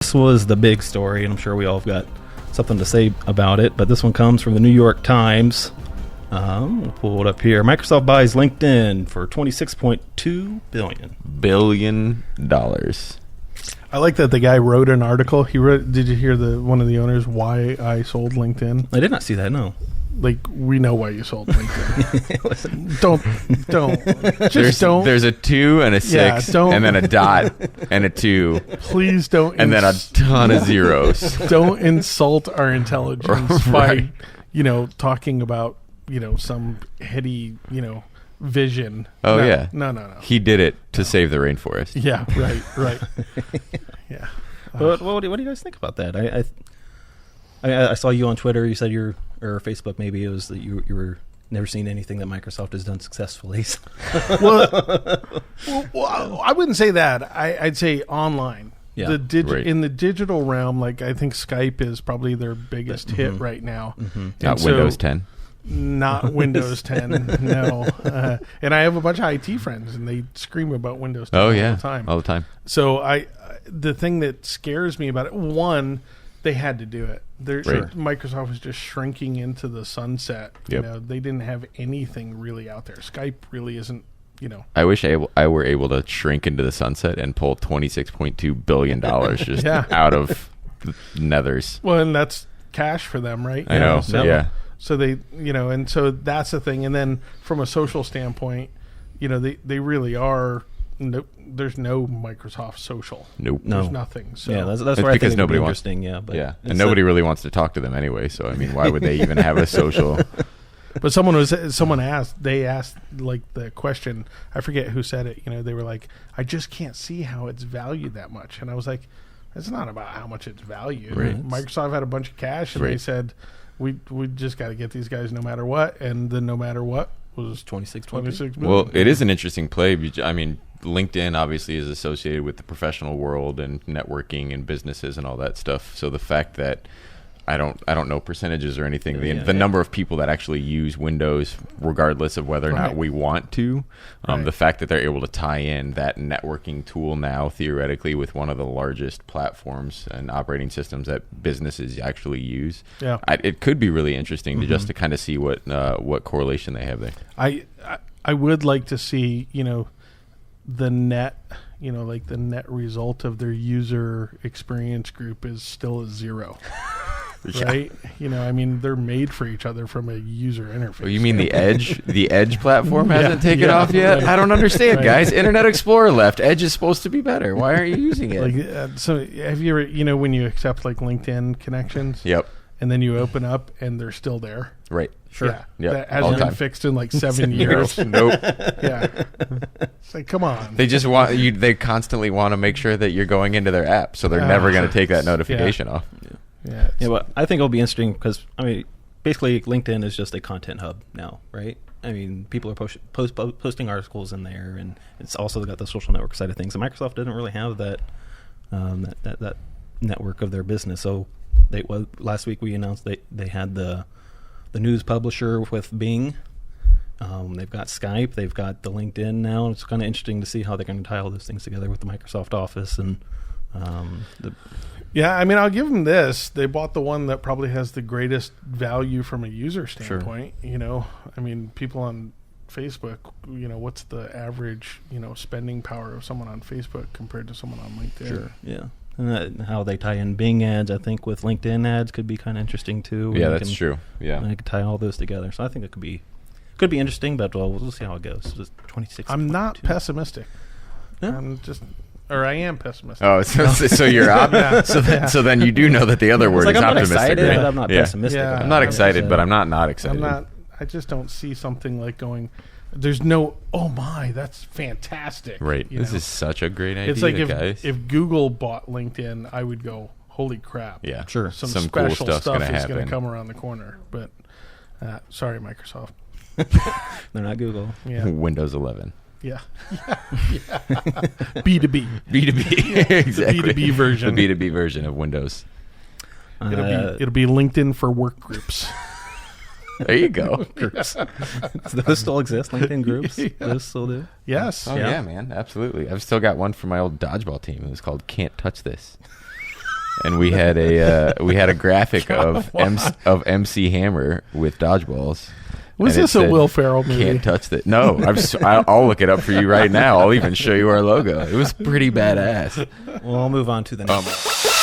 this was the big story, and I'm sure we all have got something to say about it, but this one comes from the New York Times. We'll pull it up here. Microsoft buys LinkedIn for $26.2 billion. I like that the guy wrote an article. He wrote. Did you hear one of the owners why I sold LinkedIn? I did not see that. No. Like, we know why you sold LinkedIn. don't. There's a 2 and a 6, and then a dot and a 2. Please don't. And then a ton of zeros. Don't insult our intelligence by, talking about, some heady, vision. Oh, no, yeah. No. He did it to save the rainforest. Yeah, right. Yeah. But what do you guys think about that? I saw you on Twitter. You said or Facebook, maybe it was that you were never seen anything that Microsoft has done successfully. well, I wouldn't say that. I'd say online. Yeah. In the digital realm, like, I think Skype is probably their biggest hit right now. Mm-hmm. Not Windows 10. Not Windows 10, no. And I have a bunch of IT friends, and they scream about Windows 10 all the time. So the thing that scares me about it, one, they had to do it. Microsoft was just shrinking into the sunset. Yep. They didn't have anything really out there. Skype really isn't. I wish I were able to shrink into the sunset and pull $26.2 billion just out of the nethers. Well, and that's cash for them, right? I know. So they, and so that's the thing. And then from a social standpoint, they really are. There's no Microsoft Social. Nope. There's nothing. So that's where because I think nobody wants. Interesting. And nobody really wants to talk to them anyway. So I mean, why would they even have a social? But they asked like the question. I forget who said it. They were like, I just can't see how it's valued that much. And I was like, it's not about how much it's valued. Right. Microsoft had a bunch of cash, and they said, we just got to get these guys no matter what. And the no matter what was 26 million. Well, it is an interesting play. I mean, LinkedIn obviously is associated with the professional world and networking and businesses and all that stuff. So the fact that I don't know percentages or anything. The number of people that actually use Windows, regardless of whether or not we want to, the fact that they're able to tie in that networking tool now theoretically with one of the largest platforms and operating systems that businesses actually use, it could be really interesting to kind of see what correlation they have there. I would like to see the net. Like the net result of their user experience group is still a 0. Right? I mean, they're made for each other from a user interface. Oh, you mean the Edge? The Edge platform hasn't taken off yet? Right. I don't understand, guys. Internet Explorer left. Edge is supposed to be better. Why aren't you using it? So have you ever, when you accept like LinkedIn connections? Yep. And then you open up and they're still there. Right. Sure. Yeah. Yep. That hasn't been fixed in like 7 years. Nope. Yeah. It's like, come on. They just want you. They constantly want to make sure that you're going into their app, so they're never going to take that notification off. Yeah. Well, I think it'll be interesting because basically LinkedIn is just a content hub now, right? I mean, people are posting articles in there, and it's also got the social network side of things. And Microsoft didn't really have that that network of their business. So last week we announced they had the news publisher with Bing. They've got Skype. They've got the LinkedIn now. It's kind of interesting to see how they're going to tie all those things together with the Microsoft Office and Yeah, I mean, I'll give them this. They bought the one that probably has the greatest value from a user standpoint. Sure. I mean, people on Facebook, what's the average, spending power of someone on Facebook compared to someone on LinkedIn? Sure, yeah. And how they tie in Bing ads, I think, with LinkedIn ads could be kind of interesting, too. Yeah, that's true. Yeah. They could tie all those together. So I think it could be interesting, but we'll see how it goes. It's 26. I'm not pessimistic. No? I am pessimistic. Oh, so you're so then you do know that the other word is I'm optimistic. Not excited, right? but I'm not pessimistic. Yeah. I'm not excited, but I'm not excited. I just don't see something like going. There's no. Oh my, that's fantastic. Right. This is such a great idea. It's like guys. if Google bought LinkedIn, I would go, holy crap. Yeah, sure. Some cool special stuff's stuff gonna is going happen. to come around the corner. But sorry, Microsoft. They're not Google. Yeah. Windows 11. Yeah. B2B. B2B. Exactly. The B2B version. The B2B version of Windows. It'll be LinkedIn for work groups. There you go. Groups. Those still exist, LinkedIn groups? Yeah. Those still do? Yes. Oh, yeah, man. Absolutely. I've still got one for my old dodgeball team. It was called Can't Touch This. and we had a graphic of MC Hammer with dodgeballs. Was this a Will Ferrell movie? Can't touch that. No, I'll look it up for you right now. I'll even show you our logo. It was pretty badass. Well, I'll move on to the next.